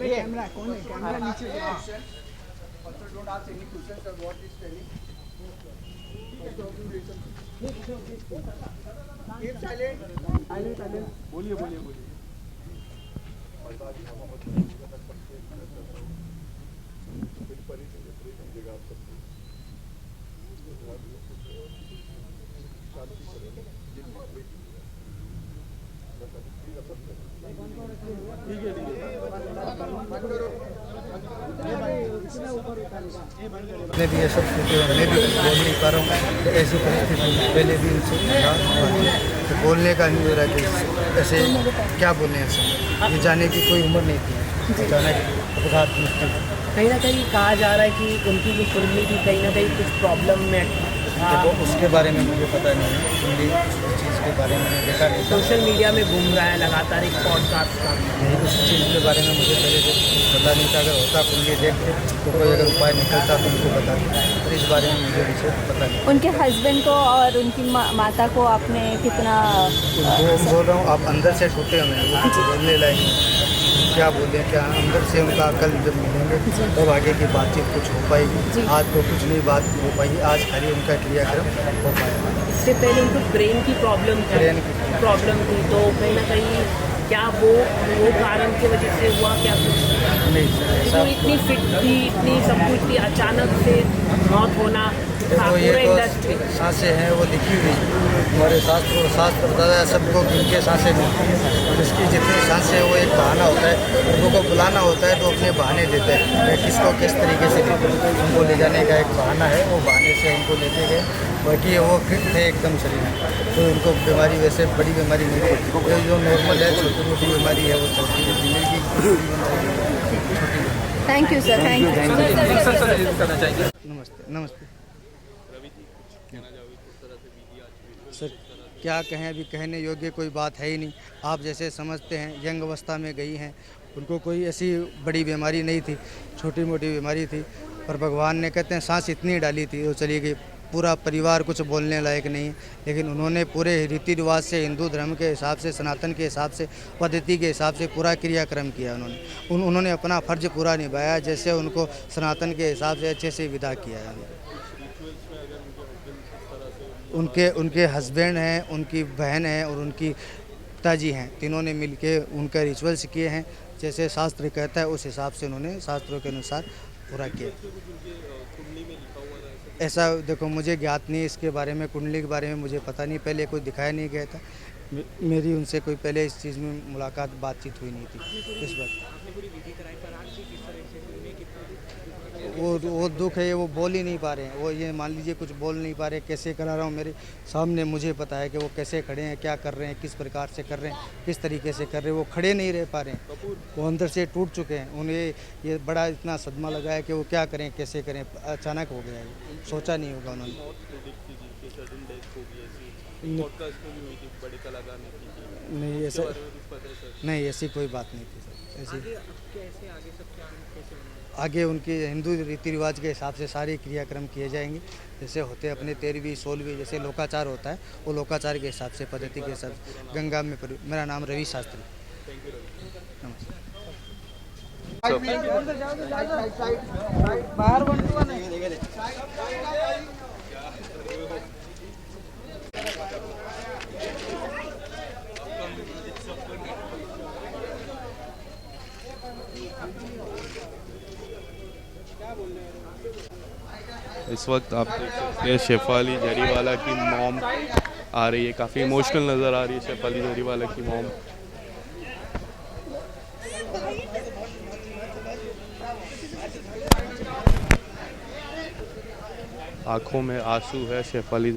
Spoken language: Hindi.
कैमरा कौन है? कैमरा नीचे जाओ। Also don't ask any questions of what is telling. Keep silent. बोलिए बोलिए बोलिए। ठीक है मैं भी ये सब सोचे मैं भी कुछ बोल नहीं पा रहा हूँ। तो ऐसी परिस्थिति पहले भी उनसे था, तो बोलने का नहीं हो रहा कि ऐसे क्या बोलने ऐसे, ये जाने की कोई उम्र नहीं थी, अचानक अपघात मृत्यु। कहीं ना कहीं कहा जा रहा है कि उनकी जो कुंडली थी कहीं ना कहीं कुछ प्रॉब्लम में था। देखो उसके बारे में मुझे पता नहीं है, कुंडली उस चीज़ के बारे में मैंने देखा नहीं था। सोशल मीडिया में घूम रहा है लगातार एक पॉडकास्ट का। नहीं, उस चीज़ के बारे में मुझे पहले से पता नहीं था। अगर होता कुंडली देखते तो कोई अगर उपाय निकलता तो उनको बता दें, तो इस बारे में मुझे विशेष पता नहीं। उनके हस्बैंड को और उनकी माता को आपने कितना वो बोल रहा हूँ, आप अंदर से टूटे हुए हैं, वो कुछ बोलने लायक नहीं। क्या बोले क्या अंदर से उनका कल जब मिलेंगे तब आगे की बातचीत कुछ हो पाएगी। आज तो कुछ नहीं बात हो पाएगी, आज खाली उनका क्रियाक्रम हो पाएगा। इससे पहले उनको ब्रेन की प्रॉब्लम थी तो कहीं ना कहीं क्या वो कारण की वजह से हुआ क्या कुछ नहीं सर, तो इतनी फिट थी, इतनी सब कुछ थी, अचानक से मौत होना देखो ये पूरे तो इंडस्ट्री। सांसें हैं वो लिखी हुई हमारे शास्त्र बताता है सबको गिनके सांसें मिलती हैं, और इसकी जितनी सांसें हैं वो एक बहाना होता है। उनको को बुलाना होता है तो अपने बहाने देते हैं कि किसको किस तरीके से उनको ले जाने का एक बहाना है, वो बहाने से उनको लेते गए। बाकी वो फिट थे एकदम शरीर में, तो उनको बीमारी वैसे बड़ी बीमारी नहीं थी, ये जो नॉर्मल है छोटी मोटी बीमारी है वो चलती है जिंदगी की। Thank you sir, thank you. नमस्ते नमस्ते सर, क्या कहें, अभी कहने योग्य कोई बात है ही नहीं। आप जैसे समझते हैं यंग अवस्था में गई हैं, उनको कोई ऐसी बड़ी बीमारी नहीं थी, छोटी मोटी बीमारी थी, पर भगवान ने कहते हैं सांस इतनी डाली थी वो चली गई। पूरा परिवार कुछ बोलने लायक नहीं है, लेकिन उन्होंने पूरे रीति रिवाज से, हिंदू धर्म के हिसाब से, सनातन के हिसाब से, पद्धति के हिसाब से पूरा क्रियाक्रम किया। उन्होंने अपना फ़र्ज पूरा निभाया, जैसे उनको सनातन के हिसाब से अच्छे से विदा किया है। उनके हस्बैंड हैं, उनकी बहन है और उनकी पिताजी हैं, तीनों ने मिलके उनका रिचुअल्स किए हैं, जैसे शास्त्र कहता है उस हिसाब से उन्होंने शास्त्रों के अनुसार पूरा किया। ऐसा देखो मुझे ज्ञात नहीं, इसके बारे में कुंडली के बारे में मुझे पता नहीं, पहले कोई दिखाया नहीं गया था। मेरी उनसे कोई पहले इस चीज़ में मुलाकात बातचीत हुई नहीं थी इस बार। वो दुख है, वो बोल ही नहीं पा रहे हैं, वो ये मान लीजिए कुछ बोल नहीं पा रहे। कैसे करा रहा हूँ मेरे सामने, मुझे पता है कि वो कैसे खड़े हैं, क्या कर रहे हैं, किस प्रकार से कर रहे हैं, किस तरीके से कर रहे हैं। वो खड़े नहीं रह पा रहे हैं, वो अंदर से टूट चुके हैं। उन्हें ये बड़ा इतना सदमा लगा है कि वो क्या करें, कैसे करें, अचानक हो गया है, सोचा नहीं होगा उन्होंने। नहीं ऐसा नहीं, ऐसी कोई बात नहीं थी सर। ऐसी आगे उनके हिंदू रीति रिवाज के हिसाब से सारे क्रियाक्रम किए जाएंगे, जैसे होते हैं अपने 13वीं 16वीं जैसे लोकाचार होता है, वो लोकाचार के हिसाब से, पद्धति के हिसाब से गंगा में। मेरा नाम रवि शास्त्री। नमस्ते। बाहर बनवा नहीं। इस वक्त आप देख सकते हैं शेफाली जरीवाला की मॉम आ रही है, काफ़ी इमोशनल नज़र आ रही है शेफाली जरीवाला की मॉम। आंखों में आंसू है शेफाली।